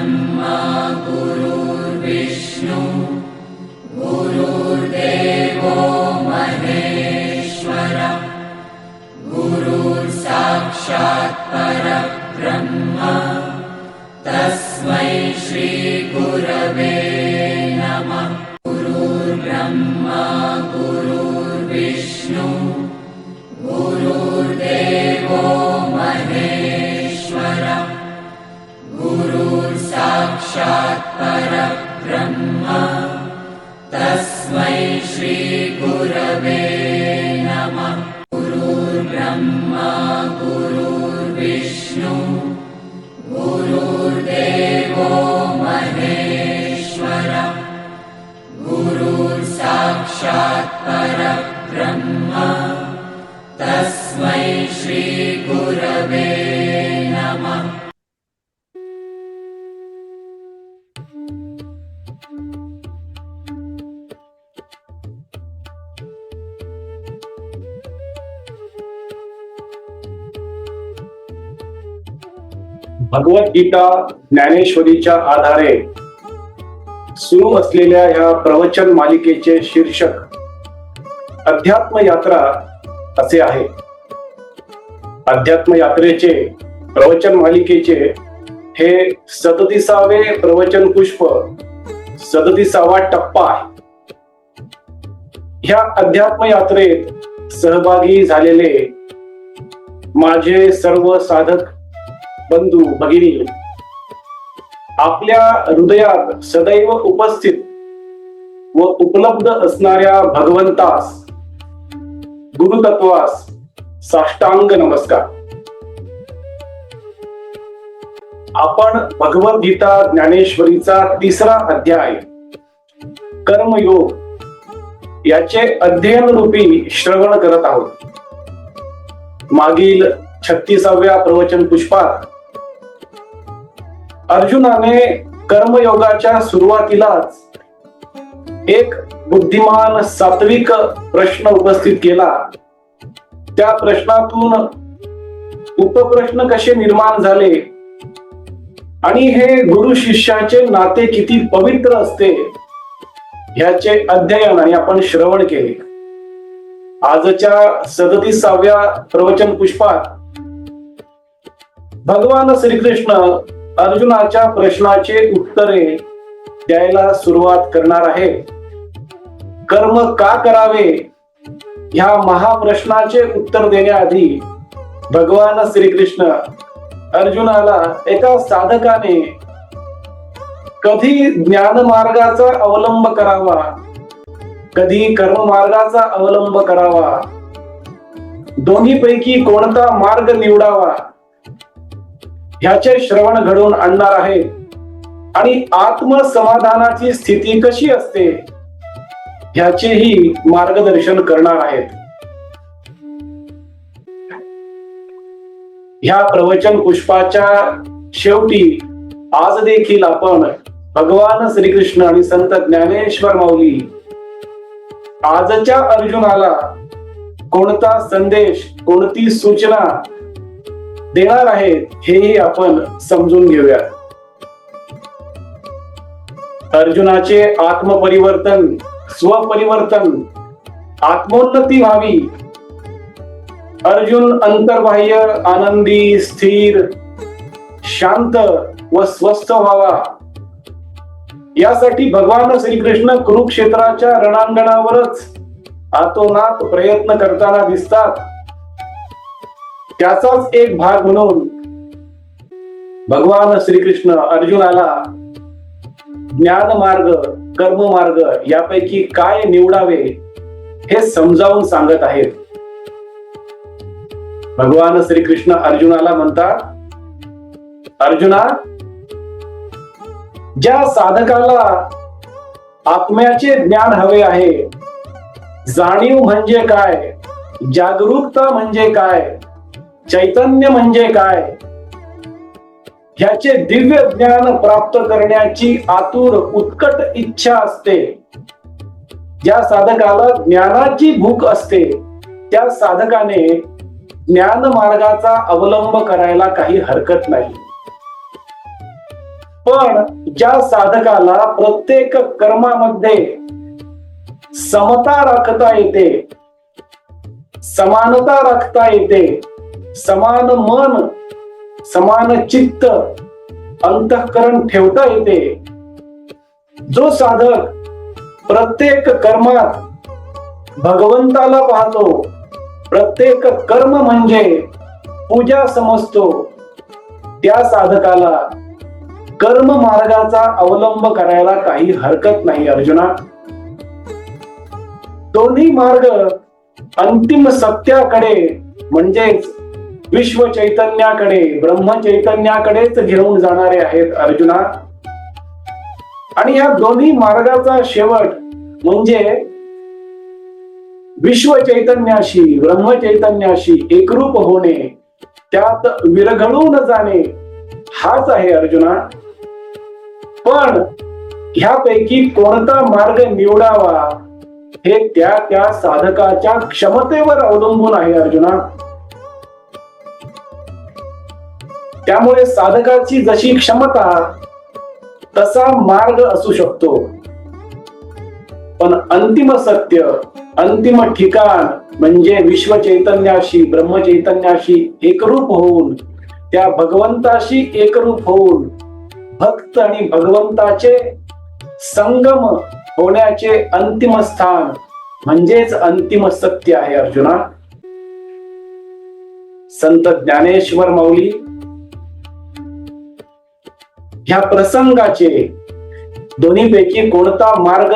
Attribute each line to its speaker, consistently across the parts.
Speaker 1: ब्रह्मा गुरुर्विष्णु गुरुर्देवो महेश्वर गुरुर्साक्षात् परब्रह्म तस्मै श्री गुरवे नमः। गुरुर्ब्रह्मा गुरुर्विष्णु गुरुर्देवो महेश्वर गुरुर्साक्षात् परब्रह्म तस्मै श्री गुरवे नमः। गुरुर्ब्रह्मा गुरुर्विष्णु गुरुर्देवो महेश्वर गुरुर्साक्षात् परब्रह्म तस्मै श्री गुरवे नमः।
Speaker 2: भगवद्गीता ज्ञानेश्वरीच्या आधारे सुरू असलेल्या ह्या प्रवचन मालिकेचे शीर्षक अध्यात्म यात्रा असे आहे. अध्यात्म यात्रेचे प्रवचन मालिकेचे हे 37वे प्रवचन पुष्प 37वा टप्पा आहे. ह्या अध्यात्म यात्रेत सहभागी झालेले माझे सर्व साधक बंधू भगिनी आपल्या हृदयात सदैव उपस्थित व उपलब्ध असणाऱ्या भगवंतास गुरुतत्वास साष्टांग नमस्कार. आपण भगवद्गीता ज्ञानेश्वरीचा 3रा अध्याय कर्मयोग याचे अध्ययन रूपी श्रवण करत आहोत. मागील 36व्या प्रवचन पुष्पात अर्जुनाने कर्मयोगाच्या सुरुवातीलाच एक बुद्धिमान सात्विक प्रश्न उपस्थित केला. त्या प्रश्नातून उपप्रश्न कसे निर्माण झाले आणि हे गुरु शिष्याचे नाते किती पवित्र असते ह्याचे अध्ययन आणि आपण श्रवण केले. आजच्या 37व्या प्रवचन पुष्पात भगवान श्रीकृष्ण अर्जुनाच्या प्रश्नाचे उत्तरे द्यायला सुरुवात करणार आहे. कर्म का करावे ह्या महाप्रश्नाचे उत्तर देण्याआधी भगवान श्रीकृष्ण अर्जुनाला एका साधकाने कधी ज्ञान मार्गाचा अवलंब करावा कधी कर्म मार्गाचा अवलंब करावा दोन्हीपैकी कोणता मार्ग निवडावा ह्याचे श्रवण घडवून आणणार आहे आणि आत्मसमाधानाची स्थिती कशी असते ह्याचेही मार्गदर्शन करणार आहेत. ह्या प्रवचन पुष्पाच्या शेवटी आज देखील आपण भगवान श्रीकृष्ण आणि संत ज्ञानेश्वर माऊली आजच्या अर्जुनाला कोणता संदेश कोणती सूचना देणार आहेत हेही आपण समजून घेऊया. अर्जुनाचे आत्मपरिवर्तन स्वपरिवर्तन आत्मोन्नती व्हावी. अर्जुन अंतर्बाह्य आनंदी स्थिर शांत व स्वस्थ व्हावा यासाठी भगवान श्रीकृष्ण कुरुक्षेत्राच्या रणांगणावरच आतोनात प्रयत्न करताना दिसतात. त्याचाच एक भाग म्हणून भगवान श्रीकृष्ण अर्जुनाला ज्ञान मार्ग कर्म मार्ग यापैकी काय निवडावे हे समजावून सांगत आहेत. भगवान श्रीकृष्ण अर्जुनाला म्हणतात, अर्जुना, ज्या साधकाला आत्म्याचे ज्ञान हवे आहे, जाणीव म्हणजे काय, जागरूकता म्हणजे काय, चैतन्य म्हणजे काय, ह्याचे दिव्य ज्ञान प्राप्त करण्याची आतुर उत्कट इच्छा असते, ज्या साधकाला ज्ञानाची भूक असते, त्या साधकाने ज्ञान मार्गाचा अवलंब करायला काही हरकत नाही. पण ज्या साधकाला प्रत्येक कर्मामध्ये समता राखता येते, समानता राखता येते, समान मन, समान चित्त, अंतःकरण ठेवता येते, जो साधक प्रत्येक कर्मात भगवंताला पाहतो, प्रत्येक कर्म म्हणजे पूजा समजतो, त्या साधकाला कर्म मार्गाचा अवलंब करायला काही हरकत नाही अर्जुना. दोन्ही मार्ग अंतिम सत्याकडे म्हणजेच विश्व चैतन्याकडे, ब्रह्म चैतन्याकडेच घेऊन जाणारे आहेत अर्जुना. आणि या दोन्ही मार्गाचा शेवट म्हणजे विश्व चैतन्याशी, ब्रह्म चैतन्याशी एकरूप होणे, त्यात विरघळून जाणे, हाच आहे अर्जुना. पण ह्यापैकी कोणता मार्ग निवडावा हे त्या त्या साधकाच्या क्षमतेवर अवलंबून आहे अर्जुना. त्यामुळे साधकाची जशी क्षमता तसा मार्ग असू शकतो, पण अंतिम सत्य, अंतिम ठिकाण म्हणजे विश्व चैतन्याशी, ब्रह्म चैतन्याशी एकरूप होऊन, त्या भगवंताशी एकरूप होऊन भक्त आणि भगवंताचे संगम होण्याचे अंतिम स्थान म्हणजेच अंतिम सत्य आहे अर्जुना. संत ज्ञानेश्वर माऊली ह्या प्रसंगाचे दोन्हीपैकी कोणता मार्ग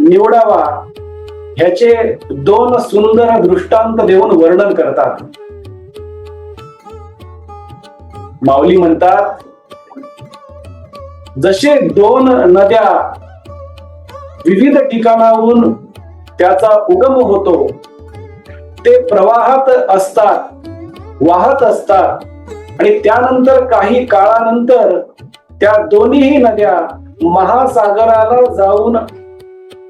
Speaker 2: निवडावा ह्याचे दोन सुंदर दृष्टांत देऊन वर्णन करतात. माऊली म्हणतात, जसे दोन नद्या विविध ठिकाणाहून त्याचा उगम होतो, ते प्रवाहात असतात, वाहत असतात, आणि त्यानंतर काही काळानंतर त्या दोन्ही नद्या महासागराला जाऊन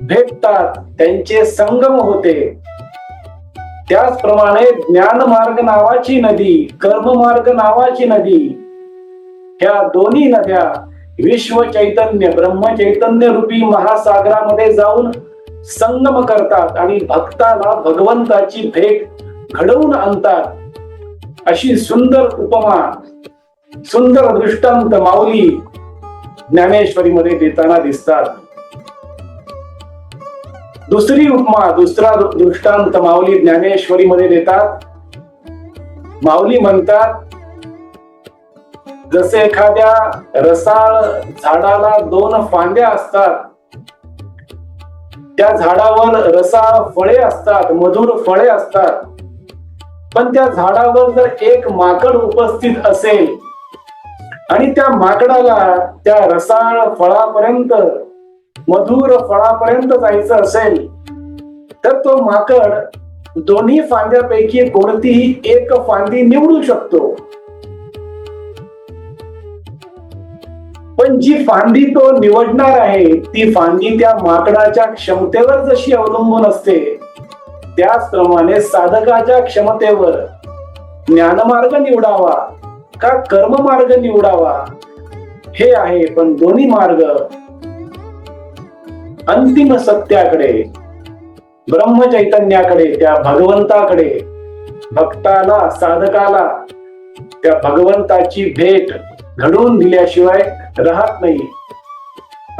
Speaker 2: भेटतात, त्यांचे संगम होते. त्याचप्रमाणे ज्ञानमार्ग नावाची नदी, कर्ममार्ग नावाची नदी, ह्या दोन्ही नद्या विश्व चैतन्य, ब्रह्म चैतन्य रूपी महासागरामध्ये जाऊन संगम करतात आणि भक्ताला भगवंताची भेट घडवून आणतात. अशी सुंदर उपमा, सुंदर दृष्टांत माऊली ज्ञानेश्वरीमध्ये देताना दिसतात. दुसरी उपमा, दुसरा दृष्टांत माऊली ज्ञानेश्वरीमध्ये देतात. माऊली म्हणतात, जसे एखाद्या रसाळ झाडाला दोन फांद्या असतात, त्या झाडावर रसाळ फळे असतात, मधुर फळे असतात, पण त्या झाडावर जर एक माकड उपस्थित असेल आणि त्या माकडाला त्या रसाळ फळापर्यंत, मधुर फळापर्यंत जायचं असेल, तर तो माकड दोन्ही फांद्यापैकी कोणतीही एक फांदी निवडू शकतो. पण जी फांदी तो निवडणार आहे, ती फांदी त्या माकडाच्या क्षमतेवर जशी अवलंबून असते, त्याचप्रमाणे साधकाच्या क्षमतेवर ज्ञानमार्ग निवडावा का कर्ममार्ग निवडावा हे आहे. पण दोन्ही मार्ग अंतिम सत्याकडे, ब्रह्म चैतन्याकडे, त्या भगवंताकडे, भक्ताला, साधकाला त्या भगवंताची भेट घडवून दिल्याशिवाय राहत नाही,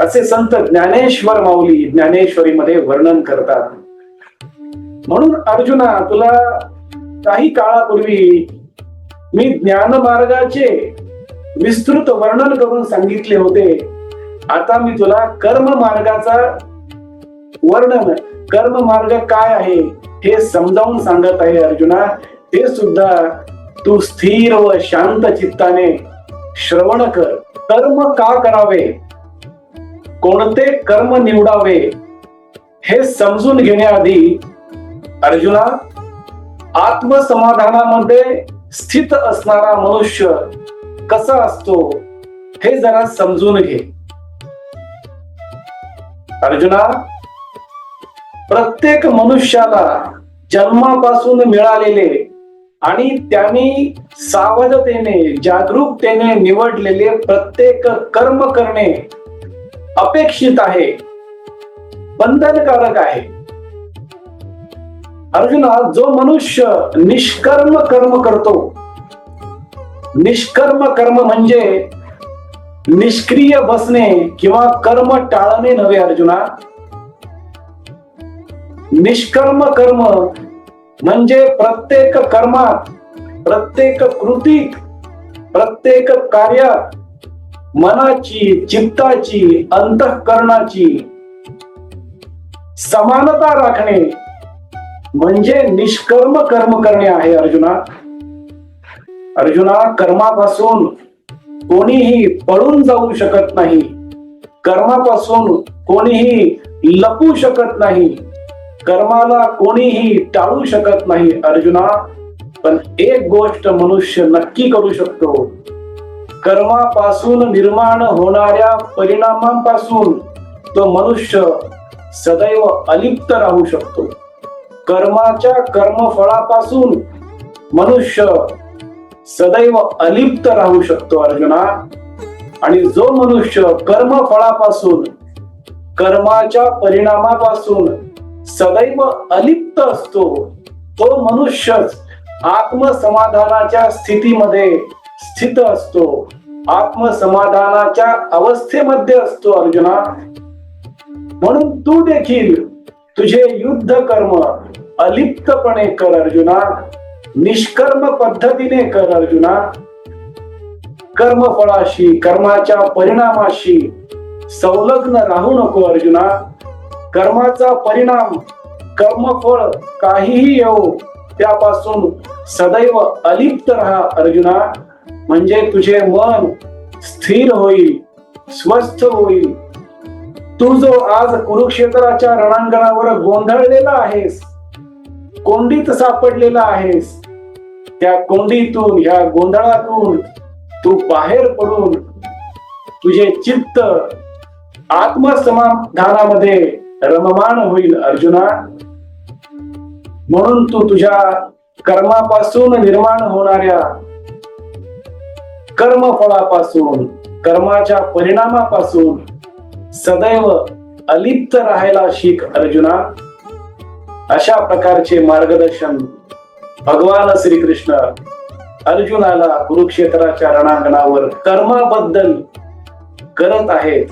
Speaker 2: असे संत ज्ञानेश्वर माऊली ज्ञानेश्वरीमध्ये वर्णन करतात. म्हणून अर्जुना, तुला काही काळापूर्वी मी ज्ञानमार्गाचे विस्तृत वर्णन करून सांगितले होते. आता मी तुला कर्म मार्गाचा वर्णन, कर्म मार्ग काय आहे हे समजावून सांगत आहे अर्जुना. ते सुद्धा तू स्थिर व शांत चित्ताने श्रवण कर. कर्म का करावे, कोणते कर्म निवडावे हे समजून घेण्याआधी अर्जुना, आत्मसमाधानामध्ये स्थित असणारा मनुष्य कसा असतो हे जरा समजून घे. अर्जुना, प्रत्येक मनुष्याला जन्मापासून मिळालेले आणि त्यांनी सावधतेने जागरूकतेने निवडलेले प्रत्येक कर्म करणे अपेक्षित आहे, बंधनकारक आहे. अर्जुना, जो मनुष्य निष्कर्म कर्म करतो, निष्कर्म कर्म म्हणजे निष्क्रिय बसणे किंवा कर्म टाळणे नव्हे अर्जुना. निष्कर्म कर्म म्हणजे प्रत्येक कर्मात, प्रत्येक कृतीत, प्रत्येक कार्यात मनाची, चित्ताची, अंतःकरणाची समानता राखणे म्हणजे निष्कर्म कर्म करणे आहे अर्जुना. अर्जुना, कर्मापासून कोणीही पळून जाऊ शकत नाही, कर्मापासून कोणीही लपू शकत नाही, कर्माला कोणीही टाळू शकत नाही अर्जुना. पण एक गोष्ट मनुष्य नक्की करू शकतो, कर्मापासून निर्माण होणाऱ्या परिणामांपासून तो मनुष्य सदैव अलिप्त राहू शकतो. कर्माच्या कर्मफळापासून मनुष्य सदैव अलिप्त राहू शकतो अर्जुना. आणि जो मनुष्य कर्मफळापासून, कर्माच्या परिणामापासून सदैव अलिप्त असतो, तो मनुष्यच आत्मसमाधानाच्या स्थितीमध्ये स्थित असतो, आत्मसमाधानाच्या अवस्थेमध्ये असतो अर्जुना. म्हणून तू देखील तुझे युद्ध कर्म अलिप्तपणे कर अर्जुना, निष्कर्म पद्धतीने कर अर्जुना. कर्मफळाशी, कर्माच्या परिणामाशी संलग्न राहू नको अर्जुना. कर्माचा परिणाम, कर्मफळ काहीही येऊ त्यापासून सदैव अलिप्त राहा अर्जुना. म्हणजे तुझे मन स्थिर होईल, स्वस्थ होईल. तू जो आज कुरुक्षेत्राच्या रणांगणावर गोंधळलेला आहेस, कोंडीत सापडलेला आहेस, त्या कोंडीतून, ह्या गोंधळातून तू बाहेर पडून तुझे चित्त आत्मसमाधानामध्ये रममाण होईल अर्जुना. म्हणून तू तुझ्या कर्मापासून निर्माण होणाऱ्या कर्मफळापासून, कर्माच्या परिणामापासून सदैव अलिप्त राहायला शिक अर्जुना. अशा प्रकारचे मार्गदर्शन भगवान श्रीकृष्ण अर्जुनाला कुरुक्षेत्राच्या रणांगणावर कर्माबद्दल करत आहेत.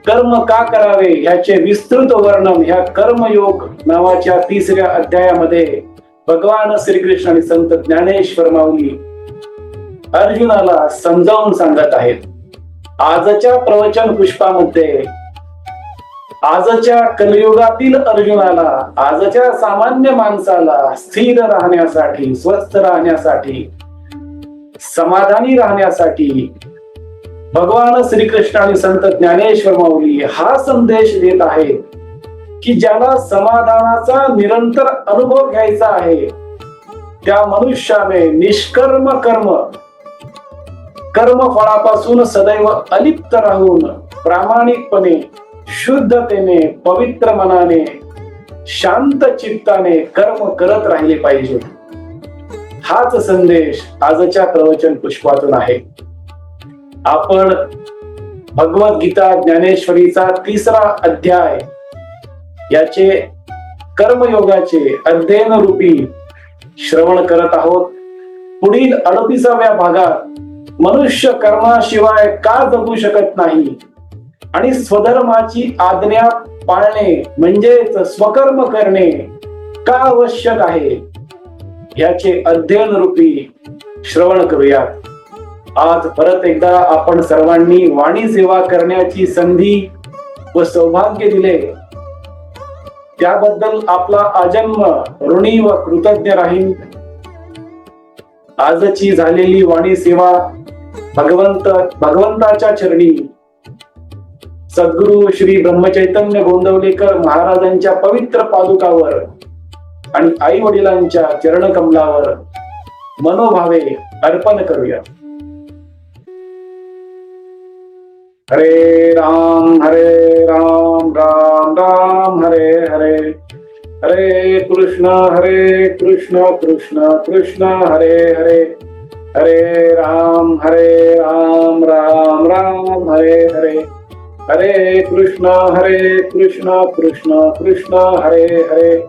Speaker 2: कर्म का करावे ह्याचे विस्तृत वर्णन ह्या कर्मयोग नावाच्या 3ऱ्या अध्यायामध्ये भगवान श्रीकृष्ण आणि संत ज्ञानेश्वर माऊली अर्जुनाला समजावून सांगत आहेत. आजच्या प्रवचन पुष्पामध्ये आजच्या कलियुगातील अर्जुनाला, आजच्या सामान्य माणसाला स्थिर राहण्यासाठी, स्वस्थ राहण्यासाठी, समाधानी राहण्यासाठी भगवान श्रीकृष्ण आणि संत ज्ञानेश्वर माऊली हा संदेश देत आहेत की ज्याला समाधानाचा निरंतर अनुभव घ्यायचा आहे त्या मनुष्याने निष्कर्म कर्म, कर्मफळापासून सदैव अलिप्त राहून प्रामाणिकपणे, शुद्धतेने, पवित्र मनाने, शांत चित्ताने कर्म करत राहिले पाहिजे. हाच संदेश आजच्या प्रवचन पुष्पातून आहे. आपण भगवद्गीता ज्ञानेश्वरीचा 3रा अध्याय याचे कर्मयोगाचे अध्ययन रूपी श्रवण करत आहोत. पुढील 38व्या भागात मनुष्य कर्माशिवाय का जगू शकत नाही आणि स्वधर्माची आज्ञा पाळणे म्हणजेच स्वकर्म करणे का आवश्यक आहे याचे अध्ययन रूपी श्रवण करूया. आज परत एकदा आपण सर्वांनी वाणी सेवा करण्याची संधी व सौभाग्य दिले त्याबद्दल आपला आजन्म ऋणी व कृतज्ञ राहील. आजची झालेली वाणी सेवा भगवंताच्या चरणी सद्गुरु श्री ब्रह्मचैतन्य गोंदवलेकर महाराजांच्या पवित्र पादुकावर आणि आई वडिलांच्या चरण कमलावर मनोभावे अर्पण करूया. हरे राम राम राम हरे हरे, हरे कृष्ण कृष्ण कृष्ण कृष्ण हरे हरे, हरे राम राम राम हरे हरे, हरे कृष्ण कृष्ण कृष्ण हरे हरे.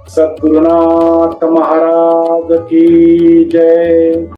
Speaker 2: सद्गुरुनाथ महाराज की जय.